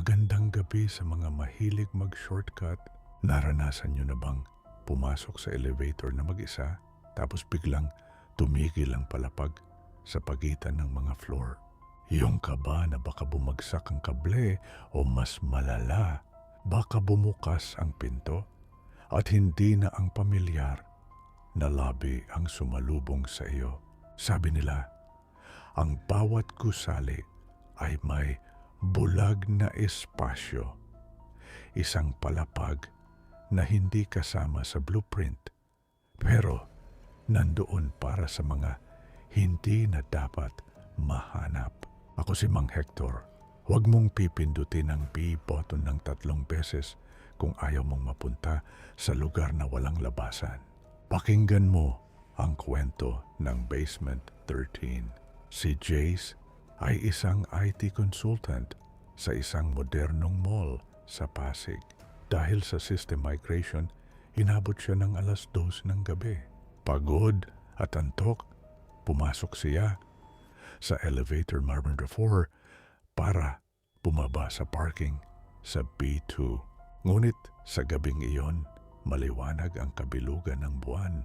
Magandang gabi sa mga mahilig mag-shortcut. Naranasan nyo na bang pumasok sa elevator na mag-isa tapos biglang tumigil ang palapag sa pagitan ng mga floor? Yung kaba na baka bumagsak ang kable o mas malala, baka bumukas ang pinto at hindi na ang pamilyar na lobby ang sumalubong sa iyo. Sabi nila, ang bawat gusali ay may bulag na espasyo, isang palapag na hindi kasama sa blueprint, pero nandoon para sa mga hindi na dapat mahanap. Ako si Mang Hector. Huwag mong pipindutin ang B button ng 3 beses kung ayaw mong mapunta sa lugar na walang labasan. Pakinggan mo ang kwento ng Basement 13. Si Jace ay isang IT consultant sa isang modernong mall sa Pasig. Dahil sa system migration, inabot siya ng 2:00 ng gabi. Pagod at antok, pumasok siya sa elevator number 4 para bumaba sa parking sa B2. Ngunit sa gabing iyon, maliwanag ang kabilugan ng buwan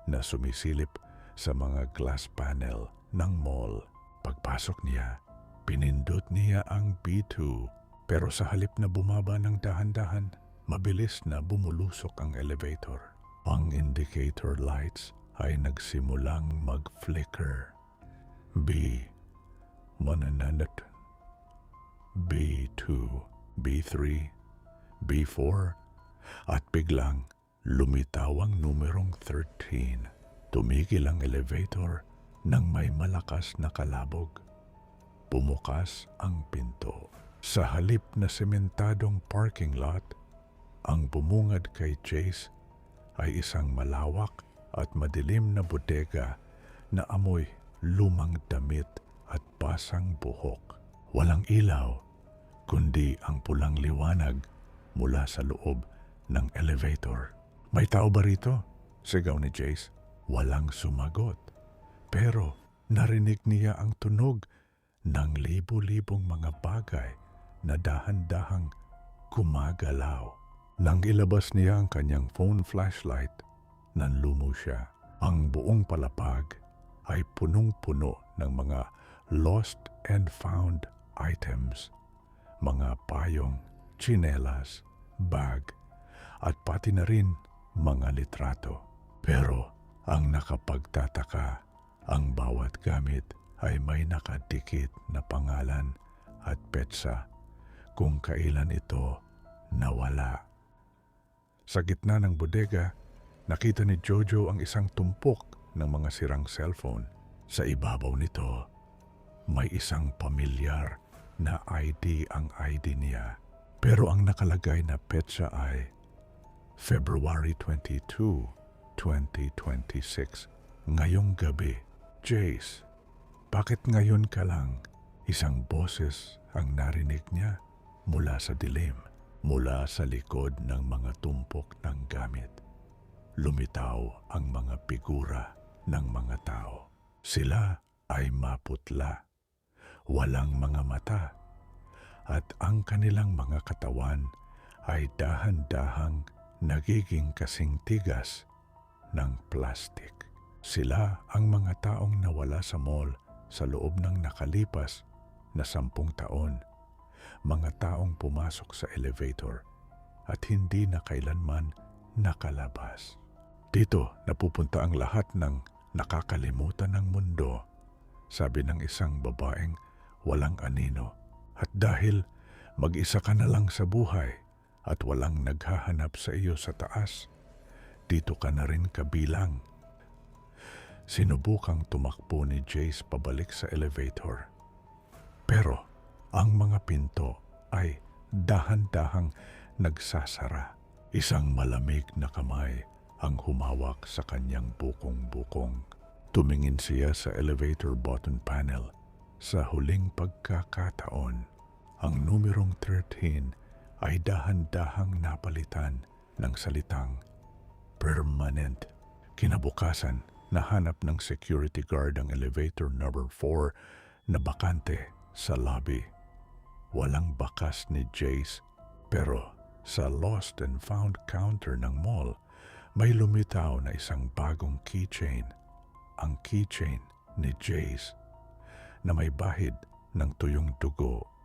na sumisilip sa mga glass panel ng mall. Pagpasok niya, pinindot niya ang B2, pero sa halip na bumaba ng dahan-dahan, mabilis na bumulusok ang elevator. Ang indicator lights ay nagsimulang mag-flicker. B100, B2, B3, B4, at biglang lumitaw ang numerong 13. Tumigil ang elevator nang may malakas na kalabog. Bumukas ang pinto. Sa halip na sementadong parking lot, ang bumungad kay Jace ay isang malawak at madilim na bodega na amoy lumang damit at basang buhok. Walang ilaw, kundi ang pulang liwanag mula sa loob ng elevator. "May tao ba rito?" sigaw ni Jace. Walang sumagot. Pero narinig niya ang tunog ng libo-libong mga bagay na dahan-dahang gumagalaw. Nang ilabas niya ang kanyang phone flashlight, nanlumo siya. Ang buong palapag ay punong-puno ng mga lost and found items, mga payong, tsinelas, bag, at pati na rin mga litrato. Pero ang nakapagtataka, ang bawat gamit ay may nakadikit na pangalan at petsa kung kailan ito nawala. Sa gitna ng bodega, nakita ni Jojo ang isang tumpok ng mga sirang cellphone. Sa ibabaw nito, may isang pamilyar na ID ang ID niya. Pero ang nakalagay na petsa ay February 22, 2026. Ngayong gabi. "Jace, bakit ngayon ka lang?" Isang boses ang narinig niya mula sa dilim, mula sa likod ng mga tumpok ng gamit. Lumitaw ang mga figura ng mga tao. Sila ay maputla, walang mga mata, at ang kanilang mga katawan ay dahan-dahang nagiging kasing tigas ng plastic. Sila ang mga taong nawala sa mall sa loob ng nakalipas na 10 taon. Mga taong pumasok sa elevator at hindi na kailanman nakalabas. Dito napupunta ang lahat ng nakakalimutan ng mundo, sabi ng isang babaeng walang anino. At dahil mag-isa ka na lang sa buhay at walang naghahanap sa iyo sa taas, dito ka na rin kabilang. Sinubukang tumakbo ni Jace pabalik sa elevator. Pero ang mga pinto ay dahan-dahang nagsasara. Isang malamig na kamay ang humawak sa kanyang bukong-bukong. Tumingin siya sa elevator button panel. Sa huling pagkakataon, ang numerong 13 ay dahan-dahang napalitan ng salitang permanent. Kinabukasan, nahanap ng security guard ang elevator number 4 na bakante sa lobby. walang bakas ni Jace. Pero sa lost and found counter ng mall, may lumitaw na isang bagong keychain. Ang keychain ni Jace na may bahid ng tuyong dugo